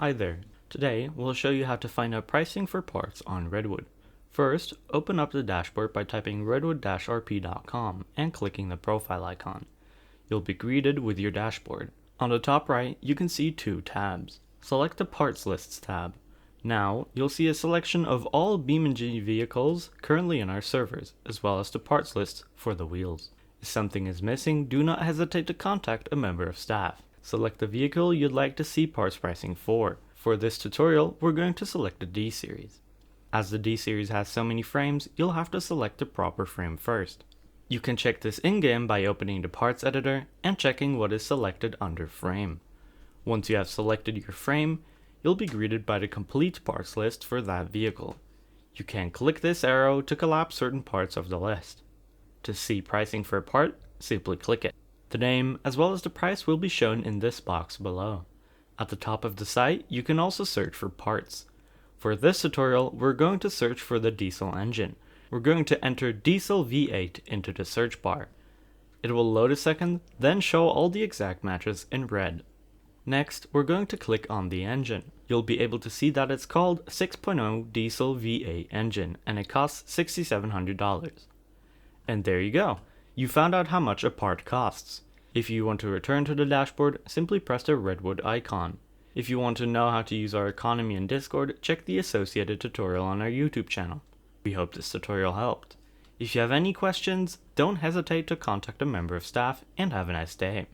Hi there. Today we'll show you how to find out pricing for parts on Redwood. First, open up the dashboard by typing redwood-rp.com and clicking the profile icon. You'll be greeted with your dashboard. On the top right, you can see two tabs. Select the Parts Lists tab. Now, you'll see a selection of all BeamNG vehicles currently in our servers, as well as the parts lists for the wheels. If something is missing, do not hesitate to contact a member of staff. Select the vehicle you'd like to see parts pricing for. For this tutorial, we're going to select the D series. As the D series has so many frames, you'll have to select the proper frame first. You can check this in-game by opening the parts editor and checking what is selected under frame. Once you have selected your frame, you'll be greeted by the complete parts list for that vehicle. You can click this arrow to collapse certain parts of the list. To see pricing for a part, simply click it. The name as well as the price will be shown in this box below. At the top of the site, you can also search for parts. For this tutorial, we're going to search for the diesel engine. We're going to enter diesel V8 into the search bar. It will load a second, then show all the exact matches in red. Next, we're going to click on the engine. You'll be able to see that it's called 6.0 diesel V8 engine and it costs $6,700. And there you go. You found out how much a part costs. If you want to return to the dashboard, simply press the Redwood icon. If you want to know how to use our economy in Discord, check the associated tutorial on our YouTube channel. We hope this tutorial helped. If you have any questions, don't hesitate to contact a member of staff, and have a nice day.